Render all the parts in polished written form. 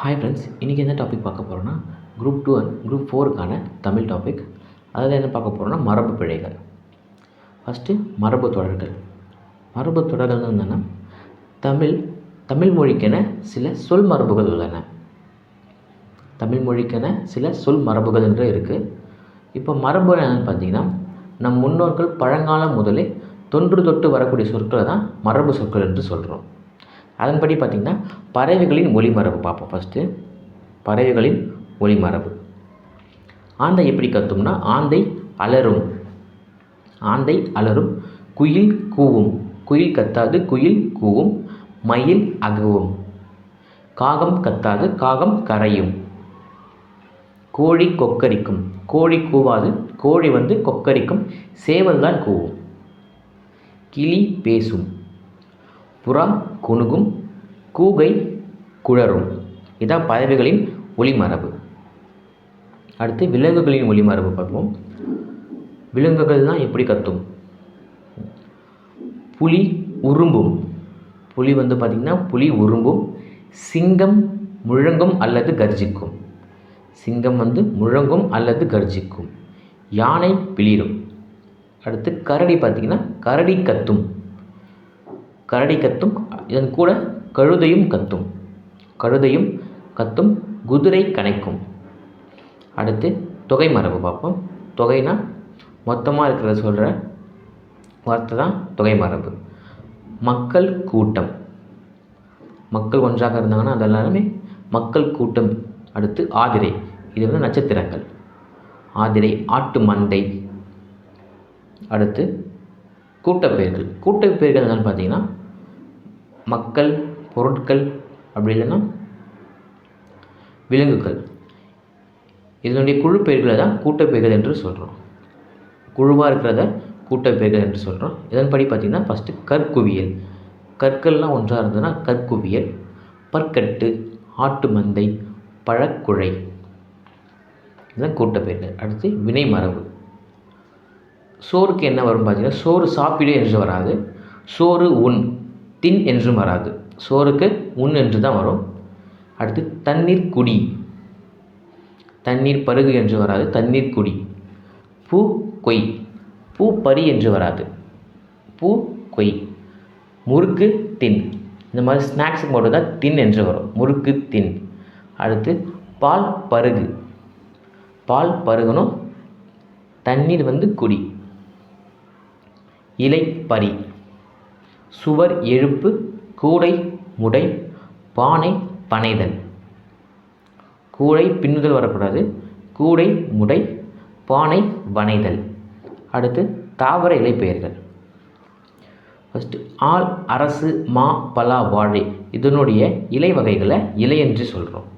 Hi friends, இன்றைக்கி என்ன topic பார்க்க போகிறோன்னா குரூப் 2 அண்ட் குரூப் 4க்கான தமிழ் டாபிக். அதில் என்ன பார்க்க போகிறோன்னா மரபு பிழைகள். ஃபஸ்ட்டு மரபு தொடர்கள். மரபு தொடர்கள் என்னென்னா தமிழ் மொழிக்கென சில சொல் மரபுகள் உள்ளன. தமிழ் மொழிக்கென சில சொல் மரபுகள் என்று இருக்குது. இப்போ மரபு என்னென்னு பார்த்தீங்கன்னா, நம் முன்னோர்கள் பழங்காலம் முதலே தொன்று தொட்டு வரக்கூடிய சொற்களை தான் மரபு சொற்கள் என்று சொல்கிறோம். அதன்படி பார்த்திங்கன்னா பறவைகளின் ஒலி மரபு பார்ப்போம். ஃபஸ்ட்டு பறவைகளின் ஒலி மரபு. ஆந்தை எப்படி கத்தும்னா, ஆந்தை அலறும், குயில் கூவும், குயில் கத்தாது, குயில் கூவும், மயில் அகவும், காகம் கத்தாது, காகம் கரையும், கோழி கொக்கரிக்கும், கோழி கூவாது, கோழி கொக்கரிக்கும், சேவல் தான் கூவும், கிளி பேசும், புறா குணுகும், கூகை குழறும். இதான் பறவைகளின் ஒலிமரபு. அடுத்து விலங்குகளின் ஒலிமரபு பார்ப்போம். விலங்குகள் தான் எப்படி கத்தும். புலி உரும்பும், புலி பார்த்திங்கன்னா புலி உரும்பும், சிங்கம் முழங்கும் அல்லது கர்ஜிக்கும், சிங்கம் முழங்கும் அல்லது கர்ஜிக்கும், யானை பிளிரும். அடுத்து கரடி பார்த்திங்கன்னா கரடி கத்தும், இதன் கூட கழுதையும் கத்தும், குதிரை கனைக்கும். அடுத்து தொகை மரபு பார்ப்போம். தொகைனா மொத்தமாக இருக்கிறத சொல்கிற வார்த்தை தான் தொகை மரபு. மக்கள் கூட்டம், மக்கள் ஒன்றாக இருந்தாங்கன்னா அதெல்லாமே மக்கள் கூட்டம். அடுத்து ஆதிரை, இது நட்சத்திரங்கள். ஆதிரை, ஆட்டு மந்தை. அடுத்து கூட்டப்பெயர்கள். கூட்டப்பெயர்கள் என்னென்னு பார்த்தீங்கன்னா மக்கள், பொருட்கள், அப்படி இல்லைன்னா விலங்குகள். இதனுடைய குழு பெயர்களை தான் கூட்டப்பெயர்கள் என்று சொல்கிறோம். குழுவாக இருக்கிறத கூட்டப்பெயர்கள் என்று சொல்கிறோம். இதன்படி பார்த்திங்கன்னா ஃபஸ்ட்டு கற்குவியல். கற்கள்லாம் ஒன்றாக இருந்ததுன்னா கற்குவியல். பற்கட்டு, ஆட்டு மந்தை, பழக்குழை, இதுதான் கூட்டப்பெயர்கள். அடுத்து வினை மரபு. சோறுக்கு என்ன வரும் பார்த்தீங்கன்னா, சோறு சாப்பிடு என்று வராது, சோறு உண், தின் என்றும் வராது, சோறுக்கு உண் என்று தான் வரும். அடுத்து தண்ணீர் குடி, தண்ணீர் பருகு என்று வராது, தண்ணீர் குடி. பூ கொய், பூ பறி என்று வராது, பூ கொய். முறுக்கு தின், இந்த மாதிரி ஸ்நாக்ஸுக்கு மட்டும் தான் தின் என்று வரும், முறுக்கு தின். அடுத்து பால் பருகு, பால் பருகணும், தண்ணீர் குடி. இலை பறி, சுவர் எழுப்பு, கூடை முடை, பானை பனைதல். கூடை பின்னுதல் வரக்கூடாது, கூடை முடை, பானை வனைதல். அடுத்து தாவர இலை பெயர்கள். ஃபஸ்ட்டு ஆல், அரசு, மா, பலா, வாழை, இதனுடைய இலை வகைகளை இலை என்று சொல்கிறோம்.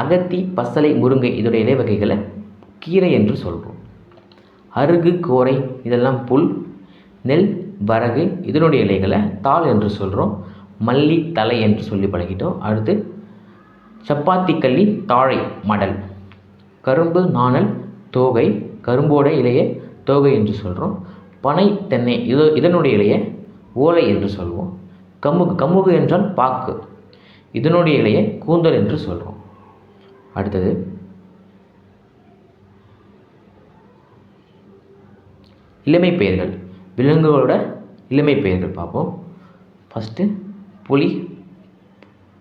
அகத்தி, பசலை, முருங்கை, இதோடைய இலை வகைகளை கீரை என்று சொல்கிறோம். அருகு, கோரை, இதெல்லாம் புல். நெல், வரகு, இதனுடைய இலைகளை தாள் என்று சொல்கிறோம். மல்லி, தலை என்று சொல்லி பழகிட்டோம். அடுத்து சப்பாத்தி கள்ளி, தாழை, மடல். கரும்பு, நாணல், தோகை, கரும்போட இலையை தோகை என்று சொல்கிறோம். பனை, தென்னை, இதனுடைய இலையை ஓலை என்று சொல்வோம். கமுகு என்றால் பாக்கு, இதனுடைய இலையை கூந்தல் என்று சொல்கிறோம். அடுத்தது இளமை பெயர்கள். விலங்குகளோட இளமை பெயர்கள் பார்ப்போம். ஃபஸ்ட்டு புலி,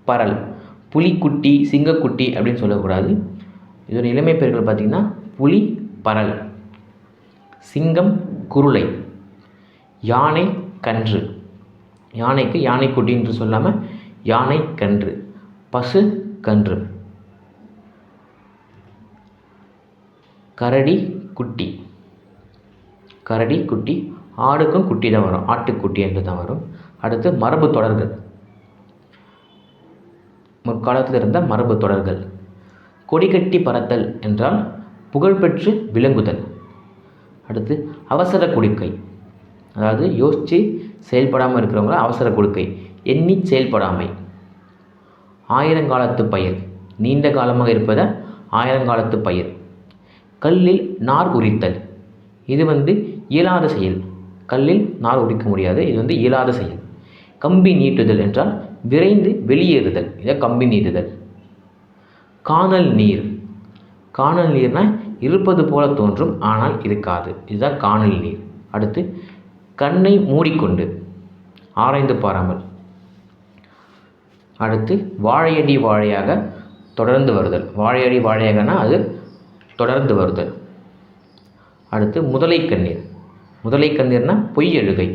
பரல். புலிக்குட்டி, சிங்கக்குட்டி அப்படின்னு சொல்லக்கூடாது. இதோட இளமை பெயர்கள் பார்த்திங்கன்னா புலி, பரல். சிங்கம், குருளை. யானை, கன்று. யானைக்கு யானைக்குட்டி என்று சொல்லாமல் யானை கன்று. பசு, கன்று. கரடி, குட்டி, கரடி குட்டி. ஆடுக்கும் குட்டி தான் வரும், ஆட்டுக்குட்டி என்று தான் வரும். அடுத்து மரபு தொடர்கள். முற்காலத்தில் இருந்த மரபு தொடர்கள். கொடிகட்டி பறத்தல் என்றால் புகழ்பெற்று விளங்குதல். அடுத்து அவசர குடுக்கை, அதாவது யோசித்து செயல்படாமல் இருக்கிறவங்கள அவசர குடுக்கை. எண்ணி செயல்படாமை. ஆயிரங்காலத்து பயிர், நீண்ட காலமாக இருப்பதை ஆயிரங்காலத்து பயிர். கல்லில் நார் உரித்தல், இது இயலாத செயல். கல்லில் நார் உரிக்க முடியாது, இது இயலாத செயல். கம்பி நீட்டுதல் என்றால் விரைந்து வெளியேறுதல், இதை கம்பி நீட்டுதல். காணல் நீர். காணல் நீர்னால் இருப்பது போல தோன்றும் ஆனால் இருக்காது, இதுதான் காணல் நீர். அடுத்து கண்ணை மூடிக்கொண்டு, ஆராய்ந்து பாராமல். அடுத்து வாழையடி வாழையாக தொடர்ந்து வருதல். வாழையடி வாழையாகனா அது தொடர்ந்து வருதல். அடுத்து முதலை கண்ணீர். முதலை கண்ணீர்னா பொய் எழுகை.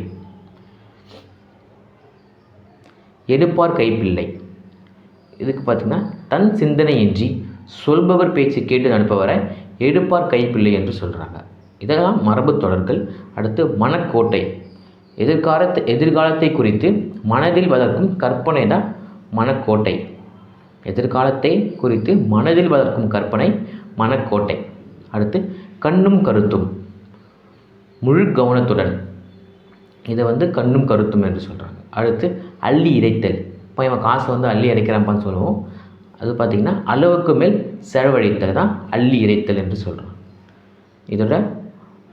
எடுப்பார் கைப்பிள்ளை. இதுக்கு பார்த்திங்கன்னா தன் சிந்தனையின்றி சொல்பவர் பேச்சு கேட்டு நடப்பவரை எடுப்பார் கைப்பிள்ளை என்று சொல்கிறாங்க. இதெல்லாம் மரபு தொடர்கள். அடுத்து மனக்கோட்டை. எதிர்காலத்தை குறித்து மனதில் வளர்க்கும் கற்பனை தான் மனக்கோட்டை. எதிர்காலத்தை குறித்து மனதில் வளர்க்கும் கற்பனை மனக்கோட்டை. அடுத்து கண்ணும் கருத்தும், முழு கவனத்துடன், இதை கண்ணும் கருத்தும் என்று சொல்கிறாங்க. அடுத்து அள்ளி இறைத்தல். இப்போ இவன் காசை அள்ளி இறைக்கிறான்ப்பான்னு சொல்லுவோம். அது பார்த்திங்கன்னா அளவுக்கு மேல் செலவழித்தல் தான் அள்ளி இறைத்தல் என்று சொல்கிறோம். இதோட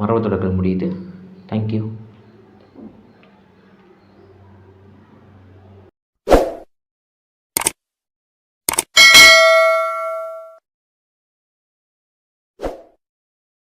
மரபு தொடர்கள் முடியுது. தேங்க்யூ.